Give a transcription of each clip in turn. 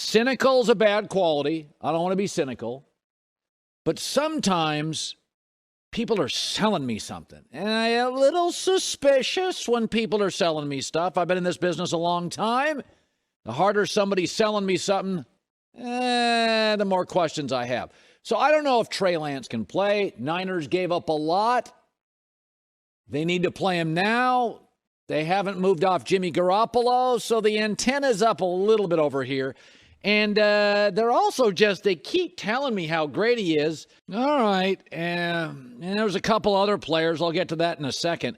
cynical is a bad quality. I don't want to be cynical. But sometimes people are selling me something. And I am a little suspicious when people are selling me stuff. I've been in this business a long time. The harder somebody's selling me something, the more questions I have. So I don't know if Trey Lance can play. Niners gave up a lot. They need to play him now. They haven't moved off Jimmy Garoppolo, so the antenna's up a little bit over here. And they're also they keep telling me how great he is. All right. And there's a couple other players. I'll get to that in a second.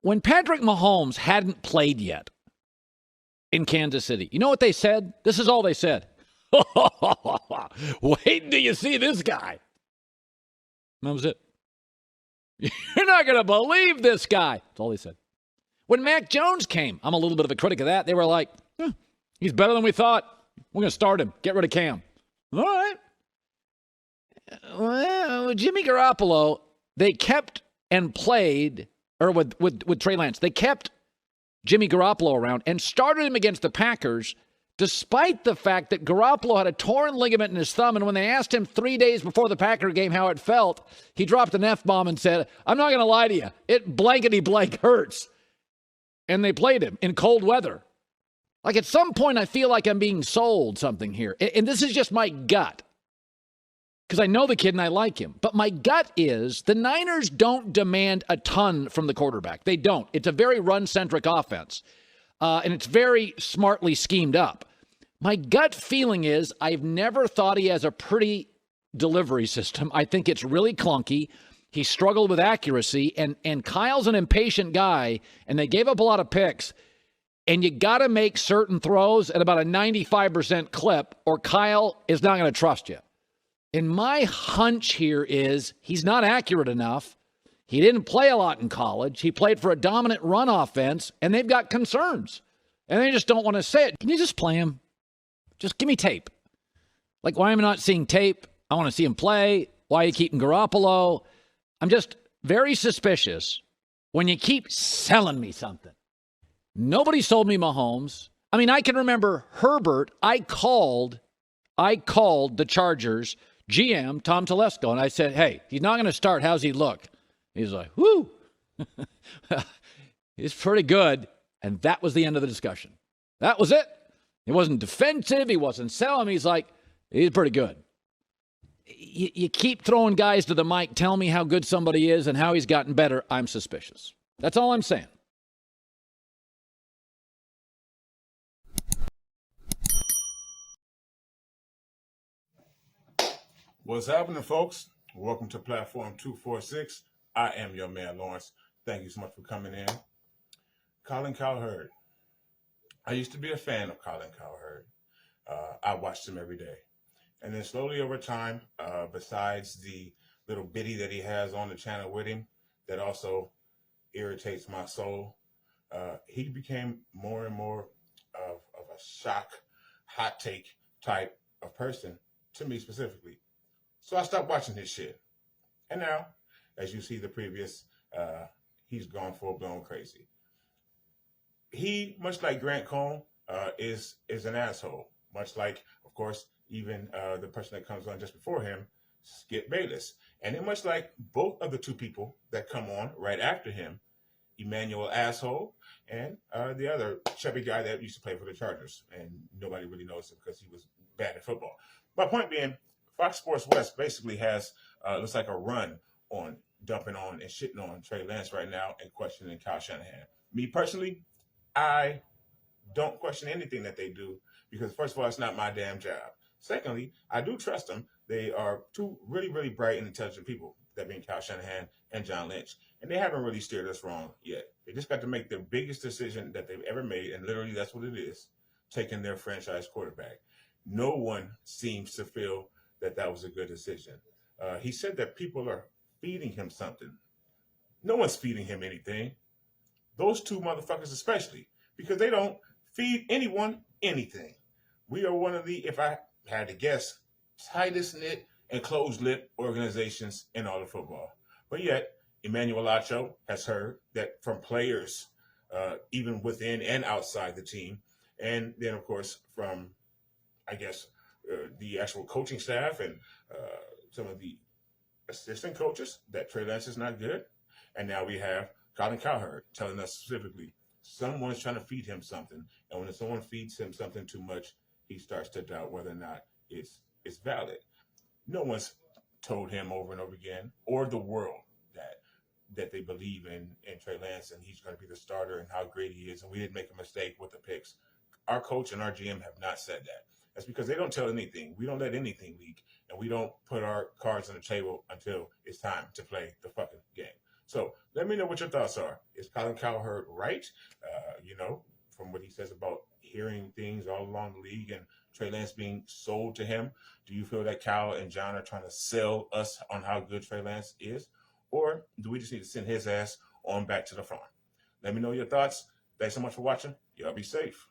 When Patrick Mahomes hadn't played yet in Kansas City, you know what they said? This is all they said. Wait until you see this guy. That was it. You're not going to believe this guy. That's all they said. When Mac Jones came, I'm a little bit of a critic of that. They were like, he's better than we thought. We're going to start him. Get rid of Cam. All right. Well, Jimmy Garoppolo, they kept and played, or with Trey Lance, they kept Jimmy Garoppolo around and started him against the Packers, despite the fact that Garoppolo had a torn ligament in his thumb, and when they asked him 3 days before the Packer game how it felt, he dropped an F-bomb and said, I'm not going to lie to you. It blankety-blank hurts. And they played him in cold weather. Like at some point, I feel like I'm being sold something here. And this is just my gut. Because I know the kid and I like him. But my gut is the Niners don't demand a ton from the quarterback. They don't. It's a very run-centric offense. And it's very smartly schemed up. My gut feeling is I've never thought he has a pretty delivery system. I think it's really clunky. He struggled with accuracy. And Kyle's an impatient guy, and they gave up a lot of picks. And you got to make certain throws at about a 95% clip, or Kyle is not going to trust you. And my hunch here is he's not accurate enough. He didn't play a lot in college. He played for a dominant run offense, and they've got concerns. And they just don't want to say it. Can you just play him? Just give me tape. Like, why am I not seeing tape? I want to see him play. Why are you keeping Garoppolo? I'm just very suspicious when you keep selling me something. Nobody sold me Mahomes. I mean, I can remember Herbert. I called the Chargers GM, Tom Telesco, and I said, hey, he's not going to start. How's he look? He's like, whoo. He's pretty good. And that was the end of the discussion. That was it. He wasn't defensive. He wasn't selling. He's like, he's pretty good. You keep throwing guys to the mic, tell me how good somebody is and how he's gotten better. I'm suspicious. That's all I'm saying. What's happening, folks? Welcome to Platform 246. I am your man, Lawrence. Thank you so much for coming in. Colin Cowherd. I used to be a fan of Colin Cowherd. I watched him every day. And then slowly over time, besides the little bitty that he has on the channel with him, that also irritates my soul, he became more and more of a shock, hot take type of person, to me specifically. So I stopped watching his shit. And now, as you see the previous, he's gone full-blown crazy. He, much like Grant Cohn, is an asshole. Much like, of course, even the person that comes on just before him, Skip Bayless. And then much like both of the two people that come on right after him, Emmanuel Asshole and the other chubby guy that used to play for the Chargers. And nobody really knows him because he was bad at football. My point being, Fox Sports West basically has, looks like a run on dumping on and shitting on Trey Lance right now and questioning Kyle Shanahan. Me personally, I don't question anything that they do because, first of all, it's not my damn job. Secondly, I do trust them. They are two really, really bright and intelligent people, that being Kyle Shanahan and John Lynch. And they haven't really steered us wrong yet. They just got to make the biggest decision that they've ever made, and literally that's what it is, taking their franchise quarterback. No one seems to feel that was a good decision. He said that people are feeding him something. No one's feeding him anything. Those two motherfuckers especially, because they don't feed anyone anything. We are one of the, if I had to guess, tightest knit and closed-lip organizations in all of football. But yet, Emmanuel Acho has heard that from players, even within and outside the team, And then, of course, from, I guess, the actual coaching staff and some of the assistant coaches that Trey Lance is not good. And now we have Colin Cowherd telling us specifically someone's trying to feed him something. And when someone feeds him something too much, he starts to doubt whether or not it's valid. No one's told him over and over again, or the world, that they believe in Trey Lance and he's going to be the starter and how great he is. And we didn't make a mistake with the picks. Our coach and our GM have not said that. That's because they don't tell anything. We don't let anything leak, and we don't put our cards on the table until it's time to play the fucking game. So let me know what your thoughts are. Is Colin Cowherd right? From what he says about hearing things all along the league and Trey Lance being sold to him. Do you feel that Cal and John are trying to sell us on how good Trey Lance is? Or do we just need to send his ass on back to the farm? Let me know your thoughts. Thanks so much for watching. Y'all be safe.